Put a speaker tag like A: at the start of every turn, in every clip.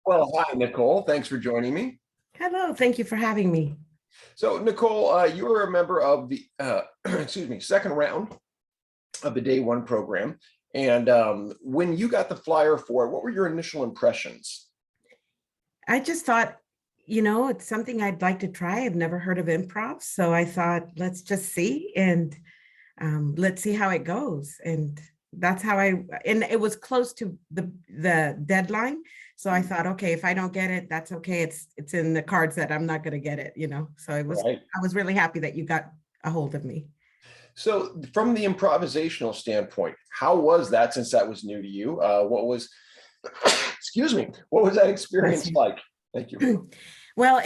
A: Well, hi, Nicole. Thanks for joining me.
B: Hello, thank you for having me.
A: So, Nicole, you were a member of the excuse me, second round of the day one program. And when you got the flyer for it, what were your initial impressions?
B: I just thought, it's something I'd like to try. I've never heard of improv, so I thought, let's just see and let's see how it goes. And that's how and it was close to the deadline. So I thought, okay, if I don't get it, that's okay. It's in the cards that I'm not going to get it. So
A: Right.
B: I was really happy that you got a hold of me.
A: So, from the improvisational standpoint, how was that since that was new to you? What was, excuse me, what was that
B: Bless
A: experience
B: you.
A: like? Thank you.
B: Well,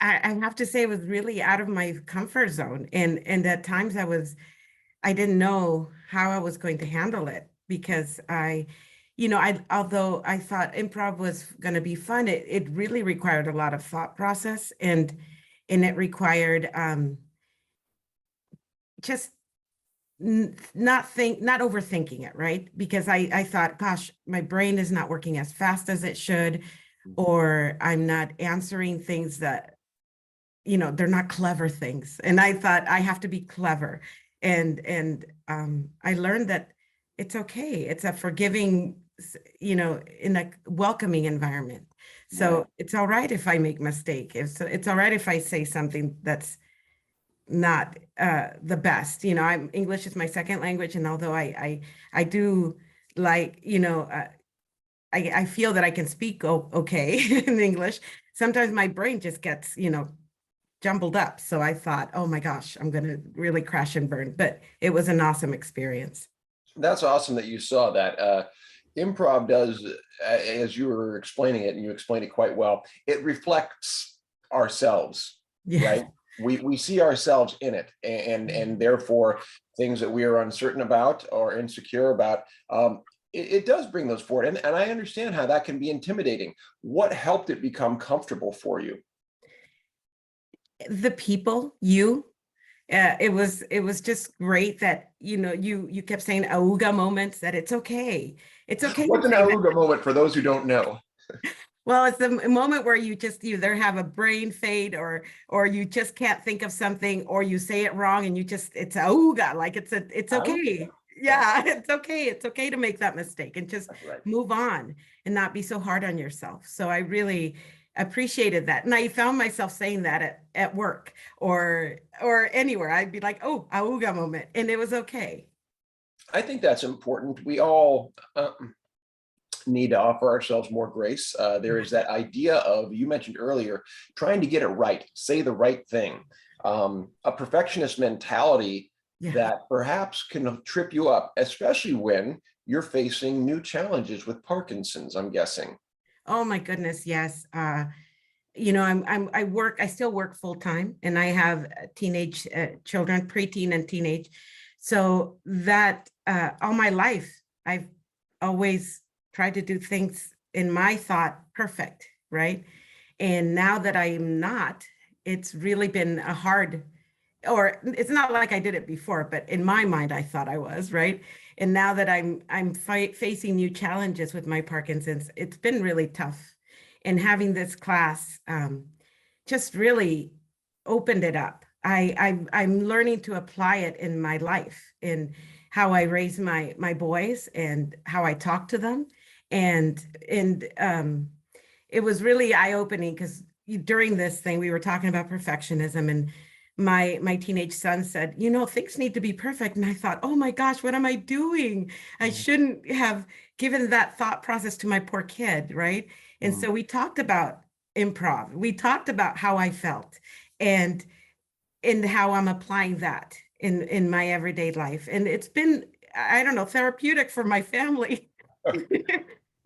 B: I have to say it was really out of my comfort zone. And at times I didn't know how I was going to handle it because although I thought improv was going to be fun, it really required a lot of thought process and it required just not overthinking it, right? Because I thought, gosh, my brain is not working as fast as it should, or I'm not answering things that they're not clever things. And I thought I have to be clever. And I learned that it's okay. It's a forgiving, in a welcoming environment.
A: Right.
B: So it's all right if I make mistake. It's all right if I say something that's not the best. I'm English is my second language, and although I do like, I feel that I can speak okay in English. Sometimes my brain just gets, jumbled up. So I thought, oh my gosh, I'm going to really crash and burn. But it was an awesome experience.
A: That's awesome that you saw that. Improv does, as you were explaining it, and you explained it quite well, it reflects ourselves,
B: Yeah.
A: right? We see ourselves in it, and therefore things that we are uncertain about or insecure about, it does bring those forward. And I understand how that can be intimidating. What helped it become comfortable for you?
B: The people, it was just great that, you kept saying auga moments, that it's okay. It's okay to
A: What's an
B: say that.
A: Aruga moment for those who don't know?
B: Well, it's the moment where you just either have a brain fade or you just can't think of something, or you say it wrong and it's auga, like it's
A: Aruga.
B: okay.
A: Yeah,
B: Yeah, it's okay. It's okay to make that mistake and just
A: that's right.
B: move on and not be so hard on yourself. So I really appreciated that. And I found myself saying that at work or anywhere. I'd be like, oh, auga moment. And it was okay.
A: I think that's important. We all need to offer ourselves more grace. There is that idea of, you mentioned earlier, trying to get it right, say the right thing, a perfectionist mentality
B: Yeah.
A: that perhaps can trip you up, especially when you're facing new challenges with Parkinson's, I'm guessing.
B: Oh my goodness, yes. I still work full time, and I have teenage children, preteen and teenage. So that all my life, I've always tried to do things in my thought perfect, right? And now that I am not, it's really been a hard, or it's not like I did it before, but in my mind, I thought I was, right? And now that I'm facing new challenges with my Parkinson's, it's been really tough. And having this class just really opened it up. I'm learning to apply it in my life, in how I raise my boys and how I talk to them, and it was really eye opening because during this thing we were talking about perfectionism, and my teenage son said, things need to be perfect. And I thought, oh my gosh, what am I doing? I shouldn't have given that thought process to my poor kid, right? And
A: Mhm.
B: so we talked about improv. We talked about how I felt and how I'm applying that in my everyday life. And it's been, I don't know, therapeutic for my family.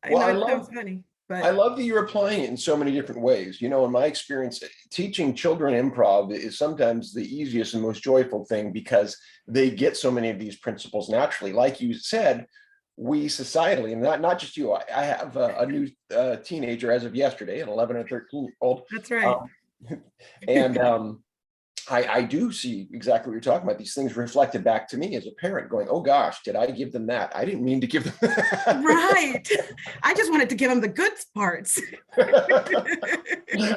B: I
A: Well,
B: know it sounds funny,
A: I
B: but
A: love that you're applying it in so many different ways. In my experience, teaching children improv is sometimes the easiest and most joyful thing because they get so many of these principles naturally. Like you said, we societally, and not just you, I have a new teenager as of yesterday, an 11 or 13-year-old.
B: that's right.
A: Um, and I do see exactly what you're talking about. These things reflected back to me as a parent going, oh gosh, did I give them that? I didn't mean to give them that.
B: Right. I just wanted to give them the good parts.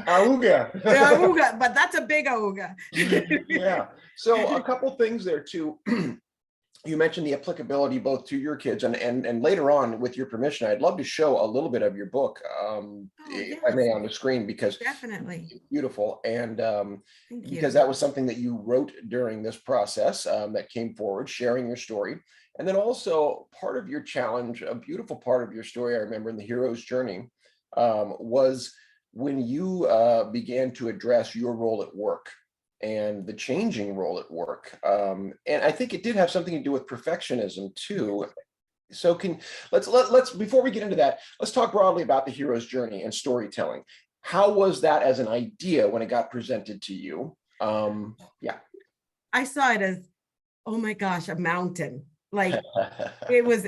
A: Auga.
B: Auga, but that's a big auga.
A: Yeah. So a couple things there too. You mentioned the applicability both to your kids and later on, with your permission, I'd love to show a little bit of your book,
B: Oh,
A: if I
B: yes,
A: may, on the screen, because
B: definitely.
A: it's beautiful. And
B: Thank
A: because
B: you.
A: that was something that you wrote during this process, that came forward, sharing your story. And then also part of your challenge, a beautiful part of your story, I remember in the hero's journey, was when you began to address your role at work and the changing role at work. And I think it did have something to do with perfectionism too. So let's before we get into that, let's talk broadly about the hero's journey and storytelling. How was that as an idea when it got presented to you? Yeah.
B: I saw it as, oh my gosh, a mountain. Like it was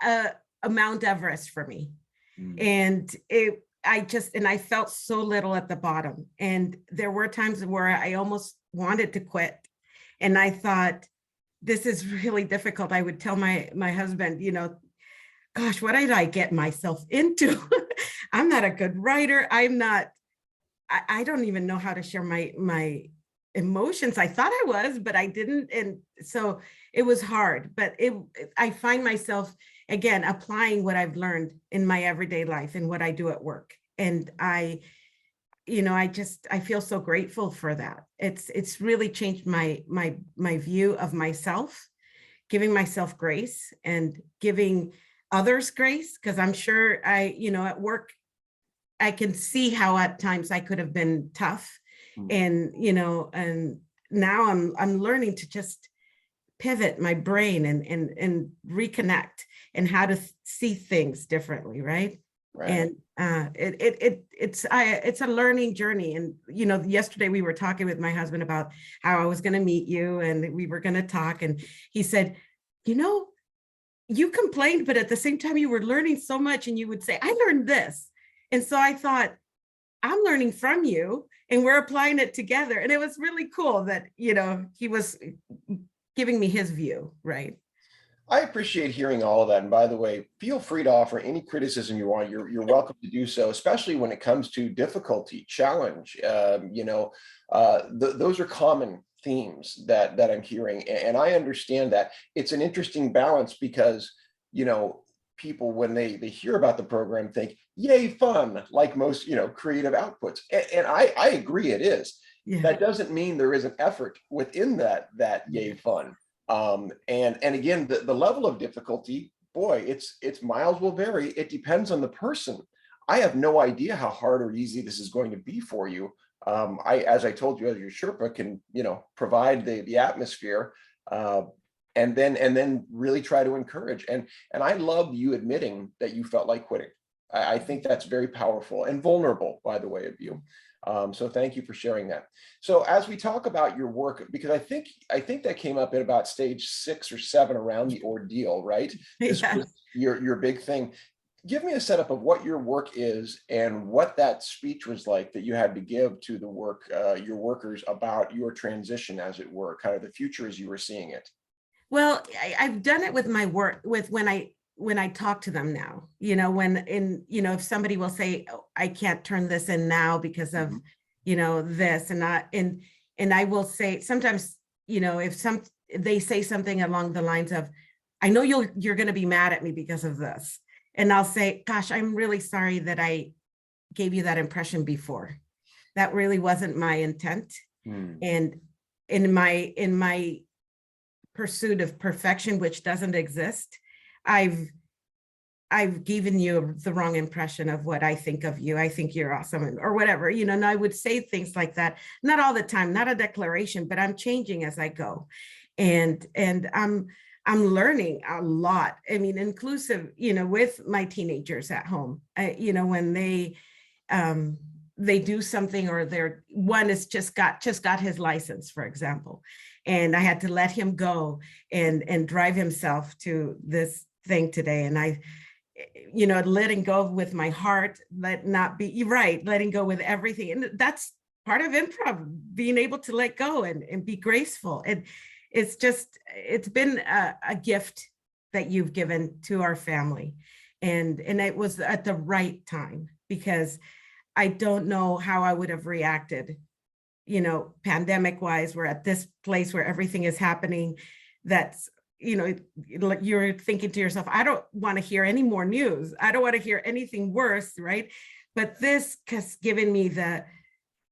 B: a Mount Everest for me. And I felt so little at the bottom. And there were times where I almost wanted to quit. And I thought, this is really difficult. I would tell my husband, gosh, what did I get myself into? I'm not a good writer. I don't even know how to share my emotions. I thought I was, but I didn't. And so it was hard, but I find myself again applying what I've learned in my everyday life and what I do at work. And I feel so grateful for that. It's really changed my view of myself, giving myself grace and giving others grace, because I'm sure at work I can see how at times I could have been tough. And and now I'm learning to just pivot my brain and reconnect and how to see things differently, right?
A: Right.
B: And it's a learning journey. And yesterday we were talking with my husband about how I was going to meet you and we were going to talk, and he said, you complained, but at the same time you were learning so much, and you would say, I learned this. And so I thought, I'm learning from you and we're applying it together. And it was really cool that, he was giving me his view, right?
A: I appreciate hearing all of that. And by the way, feel free to offer any criticism you want. You're welcome to do so, especially when it comes to difficulty, challenge. Those are common themes that I'm hearing, and I understand that it's an interesting balance because people, when they hear about the program, think, yay, fun, like most creative outputs, and I agree it is.
B: Yeah.
A: That doesn't mean there isn't effort within that yay fun. And again, the level of difficulty, boy, it's miles will vary. It depends on the person. I have no idea how hard or easy this is going to be for you. As I told you, as your Sherpa can, provide the atmosphere, and then really try to encourage. And I love you admitting that you felt like quitting. I think that's very powerful and vulnerable, by the way, of you. So thank you for sharing that. So as we talk about your work, because I think that came up at about stage 6 or 7 around the ordeal, right? This
B: Yes.
A: was your big thing. Give me a setup of what your work is and what that speech was like that you had to give to the your workers about your transition, as it were, kind of the future as you were seeing it.
B: Well, I've done it with my work, with when I talk to them now, if somebody will say, oh, I can't turn this in now because of, this and I will say sometimes, if they say something along the lines of, I know you're going to be mad at me because of this. And I'll say, gosh, I'm really sorry that I gave you that impression before. That really wasn't my intent. And in my pursuit of perfection, which doesn't exist, I've given you the wrong impression of what I think of you. I think you're awesome, or whatever, and I would say things like that, not all the time, not a declaration, but I'm changing as I go. And I'm learning a lot. I mean, inclusive, with my teenagers at home, when they do something, or one is just got his license, for example, and I had to let him go and drive himself to this thing today. And I, letting go with my heart, letting go with everything. And that's part of improv, being able to let go and be graceful. And it's been a gift that you've given to our family. And it was at the right time, because I don't know how I would have reacted, pandemic wise. We're at this place where everything is happening. That's, you're thinking to yourself, I don't want to hear any more news. I don't want to hear anything worse, right? But this has given me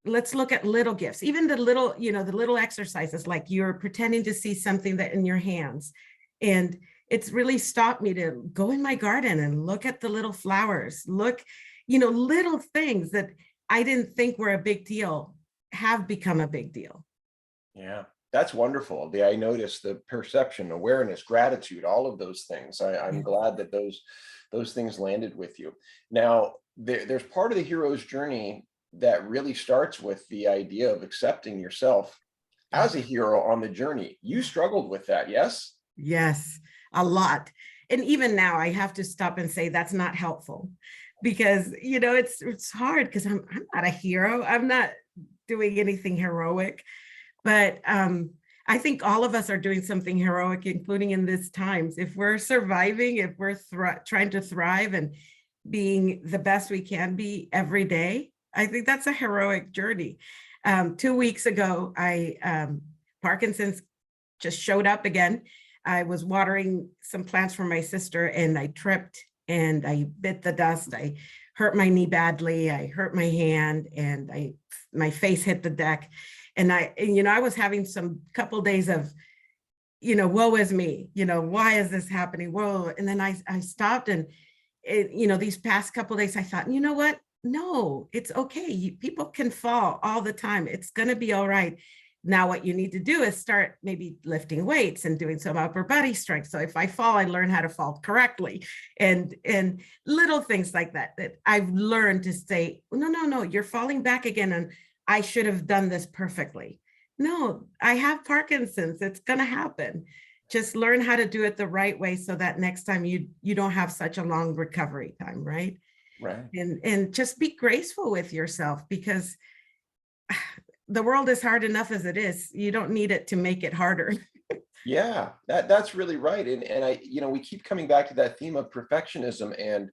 B: let's look at little gifts, even the little exercises, like you're pretending to see something that in your hands. And it's really stopped me to go in my garden and look at the little flowers, little things that I didn't think were a big deal have become a big deal.
A: Yeah, that's wonderful. I noticed the perception, awareness, gratitude, all of those things. I'm glad that those things landed with you. Now, there's part of the hero's journey that really starts with the idea of accepting yourself as a hero on the journey. You struggled with that, yes?
B: Yes, a lot. And even now I have to stop and say that's not helpful, because, it's hard, because I'm not a hero. I'm not doing anything heroic, but I think all of us are doing something heroic, including in these times. If we're surviving, if we're trying to thrive and being the best we can be every day, I think that's a heroic journey. 2 weeks ago, Parkinson's just showed up again. I was watering some plants for my sister, and I tripped and I bit the dust. I hurt my knee badly. I hurt my hand, and my face hit the deck. And I was having some couple days of, woe is me, why is this happening? Whoa. And then I stopped, and these past couple days, I thought, you know what? No, it's okay. People can fall all the time. It's going to be all right. Now, what you need to do is start maybe lifting weights and doing some upper body strength. So if I fall, I learn how to fall correctly, and little things like that I've learned to say, no, you're falling back again. And I should have done this perfectly. No, I have Parkinson's. It's going to happen. Just learn how to do it the right way, so that next time you don't have such a long recovery time, right?
A: Right.
B: And just be graceful with yourself, because the world is hard enough as it is. You don't need it to make it harder.
A: Yeah, that's really right. And we keep coming back to that theme of perfectionism and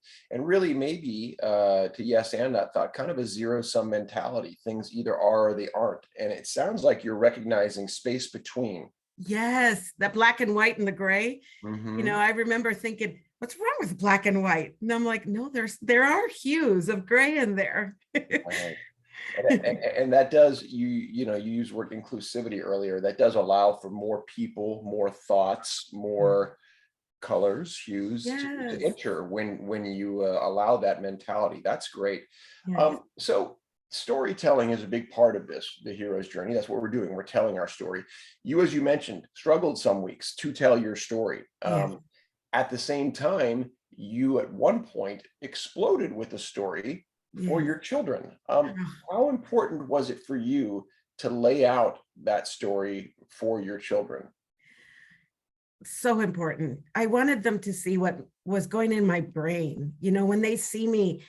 A: really maybe to yes and that thought, kind of a zero-sum mentality. Things either are or they aren't. And it sounds like you're recognizing space between.
B: Yes, the black and white and the gray.
A: Mhm.
B: I remember thinking, what's wrong with black and white? And I'm like, no, there are hues of gray in there.
A: Right. And that does, you use word inclusivity earlier. That does allow for more people, more thoughts, more colors, hues to
B: Yes,
A: enter when you allow that mentality. That's great.
B: yes,
A: So storytelling is a big part of the hero's journey. That's what we're doing. We're telling our story. You, as you mentioned, struggled some weeks to tell your story.
B: yes,
A: At the same time, you at one point exploded with a story for
B: yes.
A: your children. How important was it for you to lay out that story for your children?
B: So important. I wanted them to see what was going in my brain. When they see me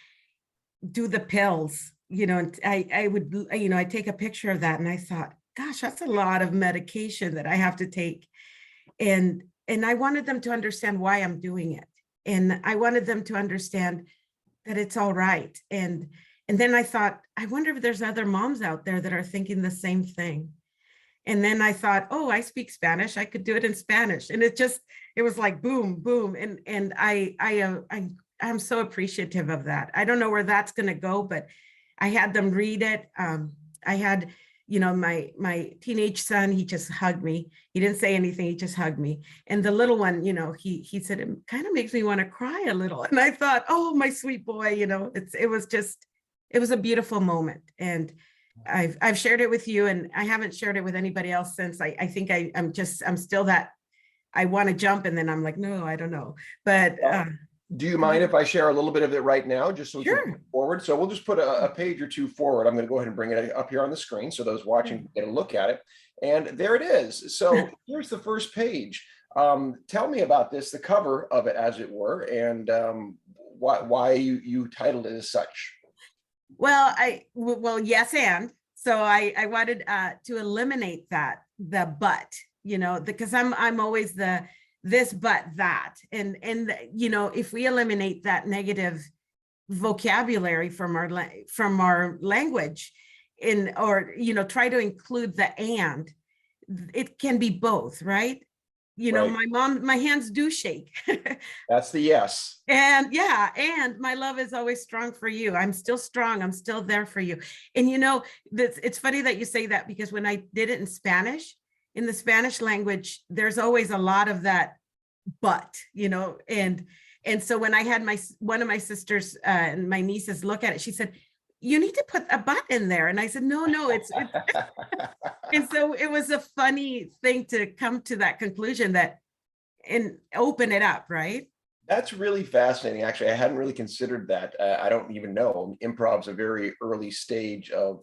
B: do the pills, and I would, I take a picture of that, and I thought, gosh, that's a lot of medication that I have to take. And I wanted them to understand why I'm doing it. And I wanted them to understand that it's all right. And then I thought, I wonder if there's other moms out there that are thinking the same thing. And then I thought, oh, I speak Spanish. I could do it in Spanish. And it was like boom, boom. And I'm so appreciative of that. I don't know where that's going to go, but I had them read it. I had, my teenage son, he just hugged me. He didn't say anything. He just hugged me. And the little one, he said, it kind of makes me want to cry a little. And I thought, oh, my sweet boy, it was a beautiful moment. And I've shared it with you, and I haven't shared it with anybody else since. I think I'm still that I want to jump, and then I'm like, no, I don't know. But
A: Do you mind if I share a little bit of it right now, just so we can
B: sure.
A: move forward? So we'll just put a page or two forward. I'm going to go ahead and bring it up here on the screen so those watching can get a look at it. And there it is. So here's the first page. Tell me about this, the cover of it, as it were, and why you titled it as such.
B: Well, yes, and So I wanted to eliminate that, the but, because I'm always the this but that, and if we eliminate that negative vocabulary from our language, or try to include the and, it can be both, right?
A: Right.
B: My hands do shake.
A: That's the yes.
B: And yeah, and my love is always strong for you. I'm still strong. I'm still there for you. And it's funny that you say that, because when I did it in Spanish, in the Spanish language, there's always a lot of that but, and so when I had one of my sisters and my nieces look at it, she said, you need to put a but in there. And I said, no, it's and so it was a funny thing to come to that conclusion, and open it up, right?
A: That's really fascinating. Actually, I hadn't really considered that. I don't even know. Improv's a very early stage of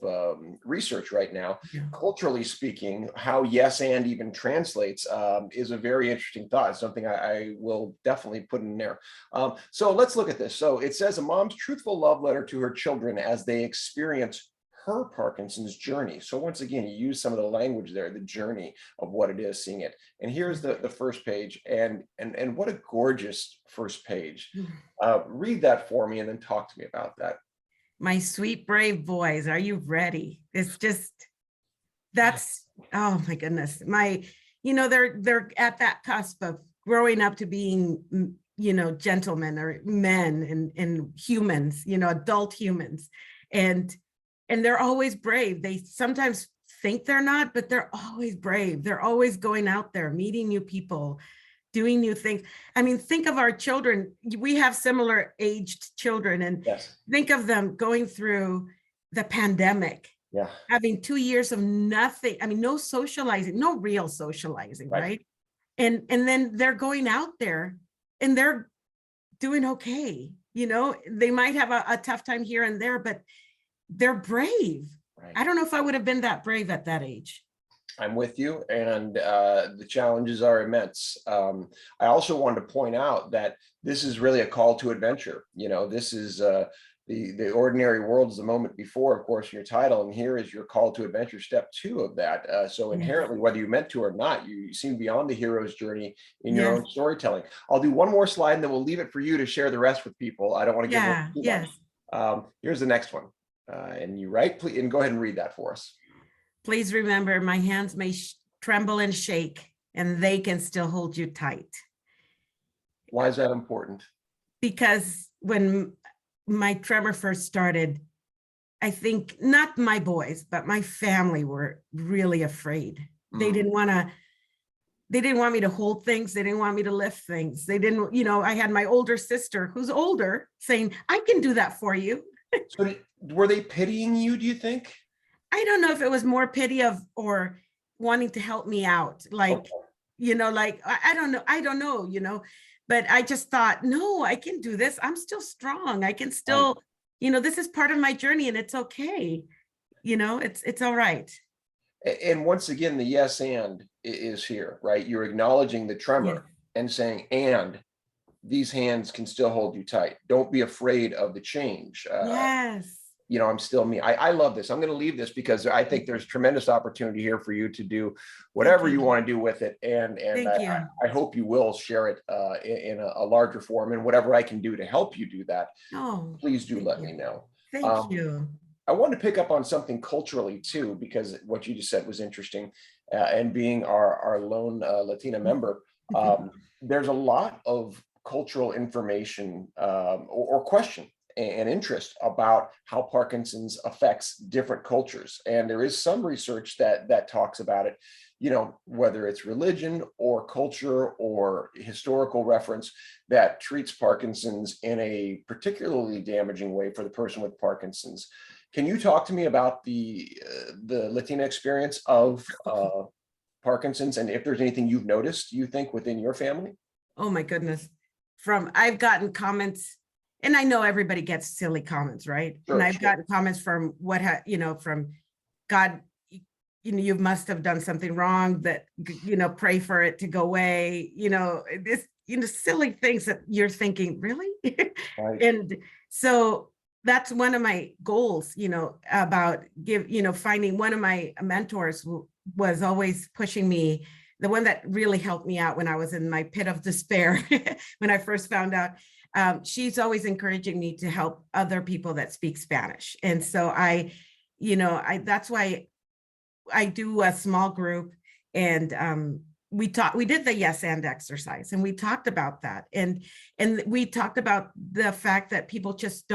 A: research right now.
B: Yeah.
A: Culturally speaking, how yes and even translates is a very interesting thought. It's something I will definitely put in there. So let's look at this. So it says a mom's truthful love letter to her children as they experience her Parkinson's journey. So once again, you use some of the language there, the journey of what it is, seeing it. And here's the first page, and what a gorgeous first page. Read that for me and then talk to me about that.
B: My sweet, brave boys, are you ready? It's just, that's, oh my goodness. They're at that cusp of growing up to being, gentlemen or men and humans, adult humans. And they're always brave. They sometimes think they're not, but they're always brave. They're always going out there, meeting new people, doing new things. I mean, think of our children. We have similar aged children, and
A: Yes.
B: Think of them going through the pandemic, having 2 years of nothing. I mean, no socializing, no real socializing, right? And then they're going out there and they're doing okay. They might have a tough time here and there, but they're brave. Right. I don't know if I would have been that brave at that age.
A: I'm with you, and the challenges are immense. I also wanted to point out that this is really a call to adventure. This is the ordinary world is the moment before, of course, your title, and here is your call to adventure, step 2 of that. So inherently, whether you meant to or not, you seem beyond the hero's journey in your own storytelling. I'll do one more slide, and then we'll leave it for you to share the rest with people. I don't want to give too much. Here's the next one. And you write, please, and go ahead and read that for us.
B: Please remember, my hands may tremble and shake, and they can still hold you tight.
A: Why is that important?
B: Because when my tremor first started, I think not my boys, but my family were really afraid. They didn't want me to hold things. They didn't want me to lift things. They didn't, I had my older sister who's older saying, I can do that for you.
A: So were they pitying you, do you think?
B: I don't know if it was more pity or wanting to help me out. Like, I don't know, but I just thought, no, I can do this. I'm still strong. I can still, this is part of my journey, and it's okay. It's all right.
A: And once again, the yes and is here, right? You're acknowledging the tremor and saying, and these hands can still hold you tight. Don't be afraid of the change.
B: Yes.
A: I'm still me. I love this. I'm going to leave this because I think there's tremendous opportunity here for you to do whatever you want to do with it. And I hope you will share it in a larger form, and whatever I can do to help you do that, please do let me know.
B: Thank you.
A: I want to pick up on something culturally too, because what you just said was interesting. And being our lone Latina member, there's a lot of cultural information or question and interest about how Parkinson's affects different cultures. And there is some research that talks about it, whether it's religion or culture or historical reference that treats Parkinson's in a particularly damaging way for the person with Parkinson's. Can you talk to me about the Latina experience of Parkinson's, and if there's anything you've noticed, you think, within your family?
B: Oh my goodness. I've gotten comments, and I know everybody gets silly comments, right?
A: Sure,
B: and I've gotten comments from from God, you must have done something wrong, that, pray for it to go away. This, silly things that you're thinking, really?
A: Right.
B: And so that's one of my goals, about finding. One of my mentors was always pushing me, the one that really helped me out when I was in my pit of despair, when I first found out. She's always encouraging me to help other people that speak Spanish. And so that's why I do a small group, and we did the yes and exercise, and we talked about that. And we talked about the fact that people just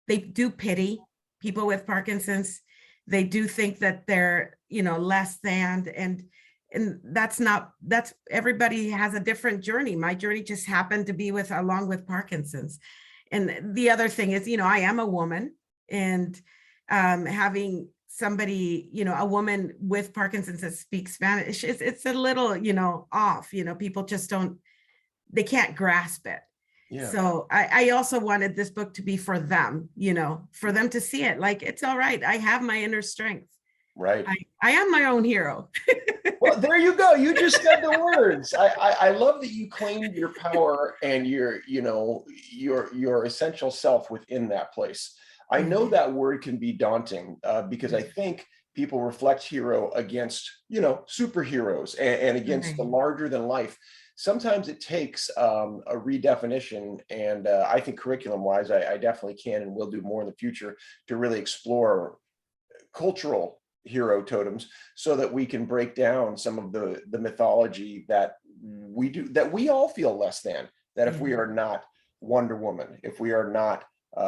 B: they do pity people with Parkinson's. They do think that they're, less than, and that's everybody has a different journey. My journey just happened to be along with Parkinson's. And the other thing is, I am a woman, and having somebody, a woman with Parkinson's that speaks Spanish, it's a little, off, people just they can't grasp it. Yeah. So I also wanted this book to be for them, for them to see it. Like, it's all right. I have my inner strength.
A: Right.
B: I am my own hero.
A: Well, there you go. You just said the words. I love that you claimed your power and your essential self within that place. I know that word can be daunting because I think people reflect hero against, superheroes and against the larger than life. Sometimes it takes a redefinition, and I think curriculum wise, I definitely can and will do more in the future to really explore cultural hero totems so that we can break down some of the mythology that we all feel less than, that if we are not Wonder Woman, if we are not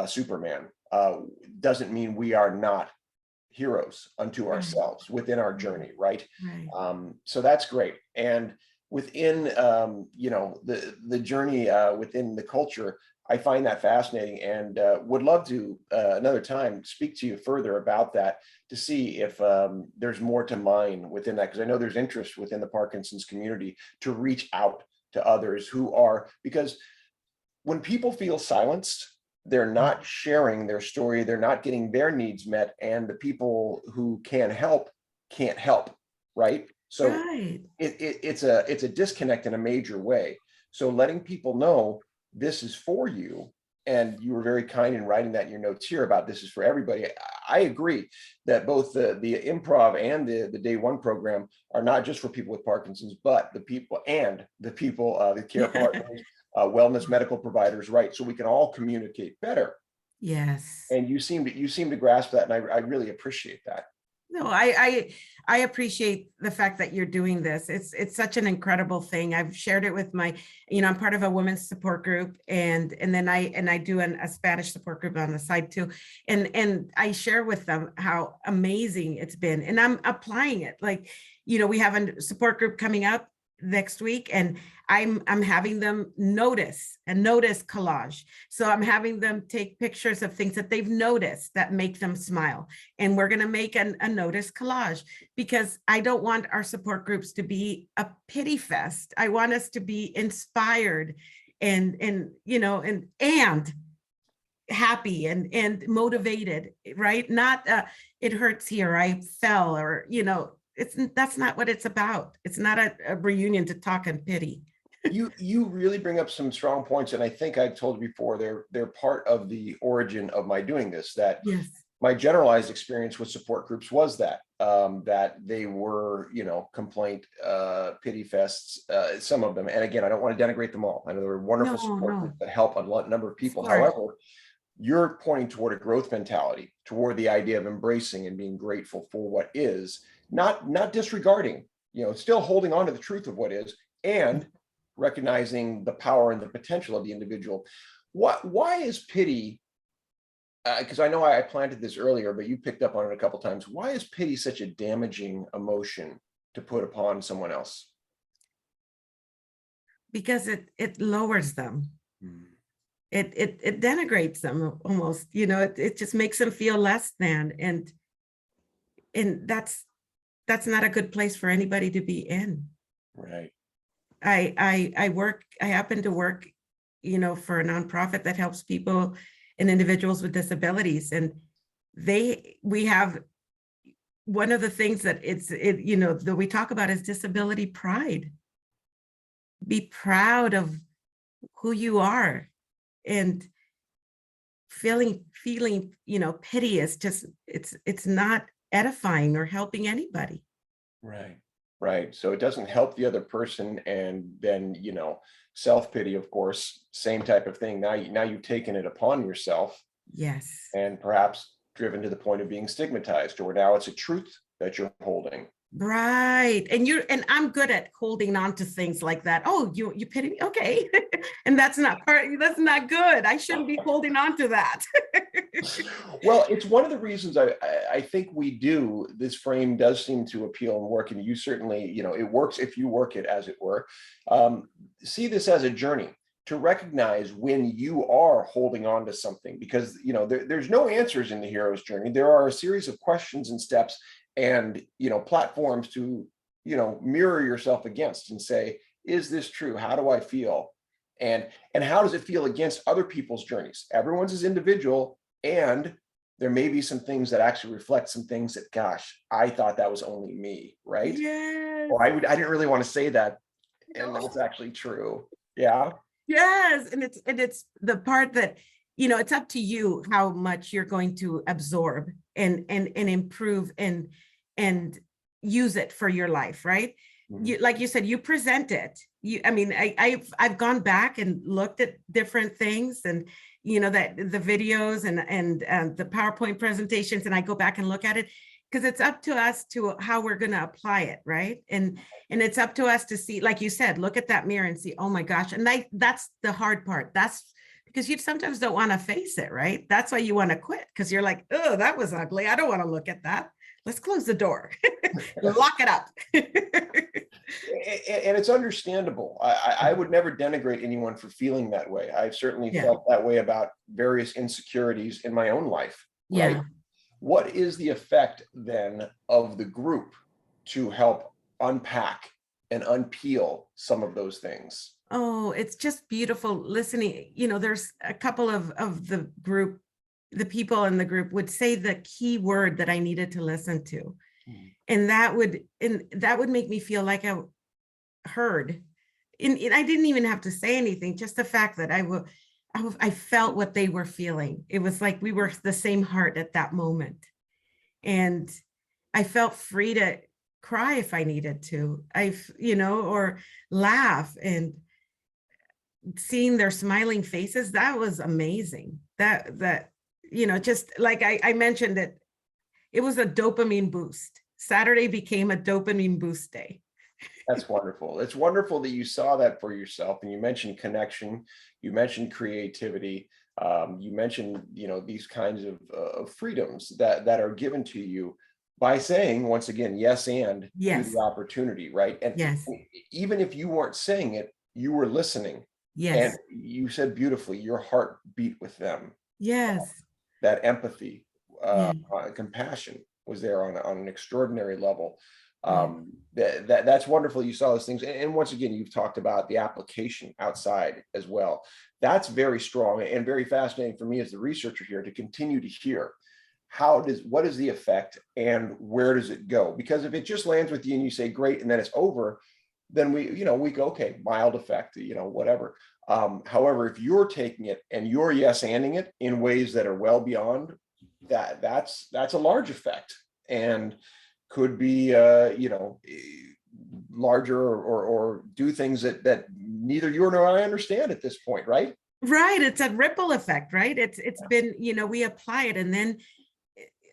A: Superman, doesn't mean we are not heroes unto ourselves within our journey, right? So that's great. And within the journey within the culture, I find that fascinating, and would love to another time speak to you further about that to see if there's more to mine within that, because I know there's interest within the Parkinson's community to reach out to others who are, because when people feel silenced, they're not sharing their story, they're not getting their needs met, and the people who can help can't help, right? So it's a disconnect in a major way. So letting people know this is for you, and you were very kind in writing that in your notes here about this is for everybody. I agree that both the improv and the day one program are not just for people with Parkinson's, but the the care partners, wellness medical providers, right? So we can all communicate better.
B: Yes.
A: And you seem to grasp that, and I really appreciate that.
B: No, I appreciate the fact that you're doing this. It's such an incredible thing. I've shared it with I'm part of a women's support group, and then I do a Spanish support group on the side too. And I share with them how amazing it's been. And I'm applying it. Like, we have a support group coming up next week, and I'm having them notice collage. So I'm having them take pictures of things that they've noticed that make them smile. And we're going to make a notice collage, because I don't want our support groups to be a pity fest. I want us to be inspired and happy and motivated, right? Not it hurts here, I fell, or that's not what it's about. It's not a reunion to talk and pity.
A: You really bring up some strong points, and I think I've told you before, they're part of the origin of my doing this, that my generalized experience with support groups was that they were, complaint, pity fests, some of them. And again, I don't want to denigrate them all. I know there are wonderful support groups that help a number of people. However, you're pointing toward a growth mentality, toward the idea of embracing and being grateful for what is, not disregarding, still holding on to the truth of what is, and recognizing the power and the potential of the individual. Why is pity, because I know I planted this earlier, but you picked up on it a couple times. Why is pity such a damaging emotion to put upon someone else?
B: Because it lowers them. It denigrates them almost, it just makes them feel less than. And that's not a good place for anybody to be in. Right. I happen to work, for a nonprofit that helps people and individuals with disabilities. And we have one of the things that that we talk about is disability pride. Be proud of who you are. And feeling, pity is just, it's not edifying or helping anybody.
A: Right. Right. So it doesn't help the other person. And then, self-pity, of course, same type of thing. Now you've taken it upon yourself
B: Yes.
A: and perhaps driven to the point of being stigmatized, or now it's a truth that you're holding.
B: Right. And I'm good at holding on to things like that. Oh, you pity me. Okay. And that's not good. I shouldn't be holding on to that.
A: Well, it's one of the reasons I think we do. This frame does seem to appeal and work, and you certainly, it works if you work it, as it were. See this as a journey to recognize when you are holding on to something, because there's no answers in the hero's journey. There are a series of questions and steps and platforms to mirror yourself against and say, is this true? How do I feel? And how does it feel against other people's journeys? Everyone's is individual, and there may be some things that actually reflect some things that, gosh, I thought that was only me, right?
B: Yes.
A: Or I didn't really want to say that, and
B: No.
A: that's actually true. Yeah.
B: Yes. And it's the part that, it's up to you how much you're going to absorb and improve and use it for your life, right?
A: Mhm.
B: Like you said, you present it. I've gone back and looked at different things, and that the videos and the PowerPoint presentations, and I go back and look at it, because it's up to us to how we're going to apply it, right? And it's up to us to see, like you said, look at that mirror and see, oh my gosh. And that's the hard part. That's because you sometimes don't want to face it, right? That's why you want to quit, because you're like, oh, that was ugly. I don't want to look at that. Let's close the door, lock it up.
A: And it's understandable. I would never denigrate anyone for feeling that way. I've certainly
B: Yeah.
A: felt that way about various insecurities in my own life, right?
B: Yeah.
A: What is the effect then of the group to help unpack and unpeel some of those things?
B: Oh, it's just beautiful listening. There's a couple of the group, the people in the group would say the key word that I needed to listen to. And that would make me feel like I heard. And I didn't even have to say anything, just the fact that I felt what they were feeling. It was like we were the same heart at that moment. And I felt free to cry if I needed to, or laugh, and seeing their smiling faces, that was amazing. Just like I mentioned, that it was a dopamine boost. Saturday became a dopamine boost day.
A: That's wonderful. It's wonderful that you saw that for yourself. And you mentioned connection, you mentioned creativity, you mentioned, these kinds of freedoms that are given to you by saying, once again, yes, and
B: Yes.
A: to the opportunity, right? And
B: Yes.
A: even if you weren't saying it, you were listening.
B: Yes.
A: And you said beautifully, your heart beat with them.
B: Yes.
A: That empathy,
B: Yeah.
A: compassion was there on an extraordinary level.
B: Yeah.
A: That's wonderful. You saw those things, and once again, you've talked about the application outside as well. That's very strong and very fascinating for me as the researcher here to continue to hear what is the effect and where does it go? Because if it just lands with you and you say great and then it's over, then we go, okay, mild effect, whatever. However, if you're taking it and you're yes-anding it in ways that are well beyond that, that's a large effect, and could be larger or do things that neither you nor I understand at this point, right?
B: Right. It's a ripple effect, right? It's been, we apply it, and then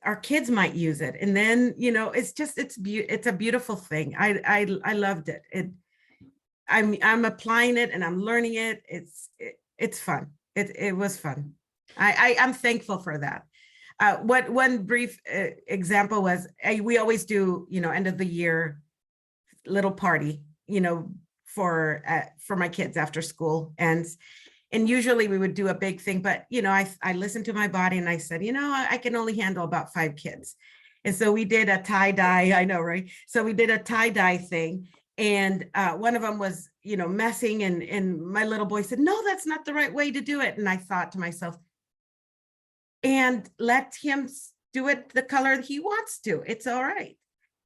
B: our kids might use it, and then it's a beautiful thing. I loved it. I'm applying it and I'm learning it. It's fun. It was fun. I'm thankful for that. One brief example was, we always do, end of the year little party, for my kids after school, and usually we would do a big thing, but I listened to my body and I said, I can only handle about 5 kids. And so we did a tie-dye, I know, right? So we did a tie-dye thing, and one of them was, messing, and my little boy said, no, that's not the right way to do it. And I thought to myself, and let him do it the color he wants to. It's all right.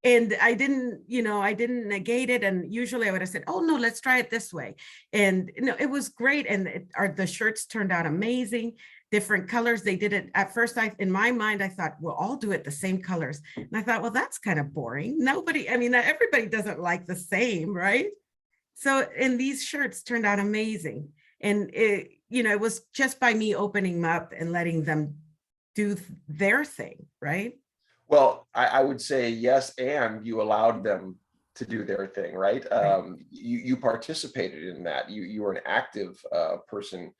B: And I didn't negate it. And usually I would have said, oh no, let's try it this way. And it was great. And the shirts turned out amazing. different colors. They did it at first. In my mind, I thought, we'll all do it the same colors. And I thought, well, that's kind of boring. Nobody, I mean, everybody doesn't like the same, right? So, and these shirts turned out amazing. And it, it was just by me opening them up and letting them do their thing, right?
A: Well, I would say yes, and you allowed them to do their thing, right? You participated in that. You were an active person,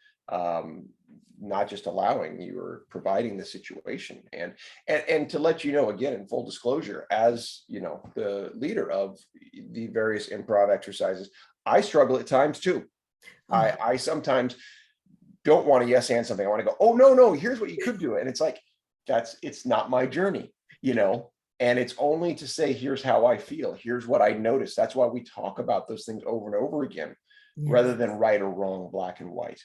A: not just allowing. You were providing the situation, and to let you know, again, in full disclosure, as the leader of the various improv exercises, I struggle at times too. I sometimes don't want to yes and something. I want to go, oh no, here's what you could do, and it's like it's not my journey. And it's only to say, here's how I feel. Here's what I noticed. That's why we talk about those things over and over again, rather than right or wrong, black and white.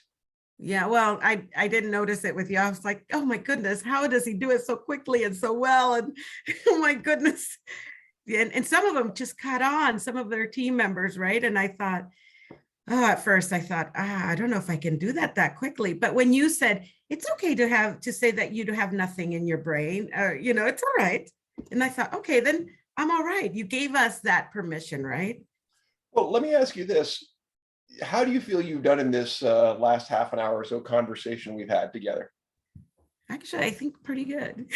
B: Yeah, well, I didn't notice it with you. I was like, oh my goodness, how does he do it so quickly and so well? And oh my goodness. And some of them just caught on, some of their team members, right? And I thought, at first I thought, I don't know if I can do that quickly. But when you said, it's okay to say that you have nothing in your brain, it's all right. And I thought, okay, then I'm all right. You gave us that permission, right?
A: Well, let me ask you this. How do you feel you've done in this last half an hour or so conversation we've had together?
B: Actually, I think pretty good.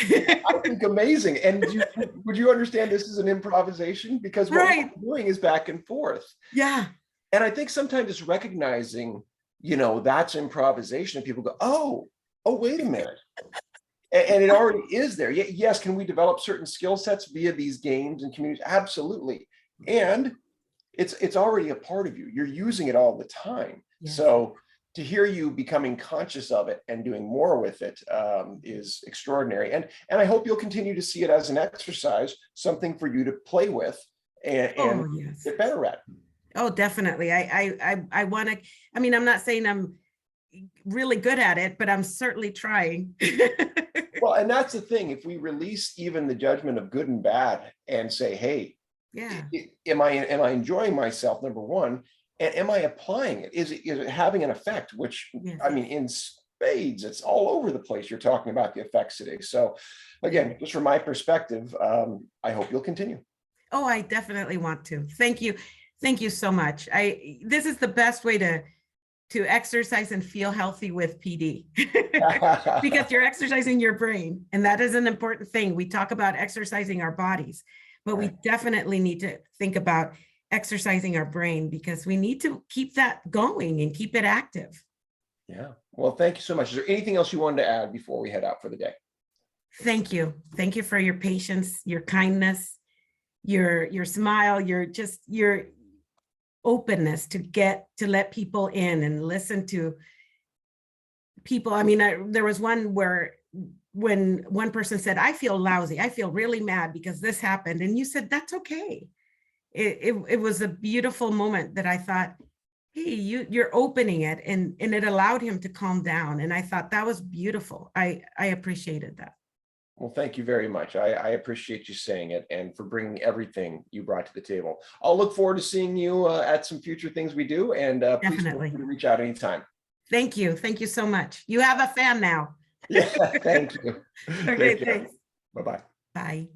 A: I think amazing. And would you understand this is an improvisation? Because what we're doing is back and forth.
B: Yeah.
A: And I think sometimes it's recognizing, that's improvisation, and people go, oh, wait a minute. And it already is there. Yes, can we develop certain skill sets via these games and communities? Absolutely. And it's already a part of you. You're using it all the time. Yes. So to hear you becoming conscious of it and doing more with it is extraordinary. And I hope you'll continue to see it as an exercise, something for you to play with and get better at.
B: Oh, definitely. I want to, I'm not saying I'm really good at it, but I'm certainly trying.
A: Well, and that's the thing. If we release even the judgment of good and bad and say, hey, am I enjoying myself, number one, and am I applying it? Is it having an effect, which, in spades, it's all over the place. You're talking about the effects today. So again, just from my perspective, I hope you'll continue.
B: Oh, I definitely want to. Thank you. Thank you so much. This is the best way to exercise and feel healthy with PD because you're exercising your brain. And that is an important thing. We talk about exercising our bodies, but we definitely need to think about exercising our brain because we need to keep that going and keep it active.
A: Yeah. Well, thank you so much. Is there anything else you wanted to add before we head out for the day?
B: Thank you. Thank you for your patience, your kindness, your smile, your openness to let people in and listen to people. There was one where when one person said, I feel lousy, I feel really mad because this happened. And you said, that's okay. It was a beautiful moment that I thought, hey, you're opening it, and it allowed him to calm down. And I thought that was beautiful. I appreciated that.
A: Well, thank you very much. I appreciate you saying it and for bringing everything you brought to the table. I'll look forward to seeing you at some future things we do, and please feel free to reach out anytime.
B: Thank you. Thank you so much. You have a fan now.
A: Yeah, thank you.
B: Okay, thanks.
A: Bye-bye.
B: Bye.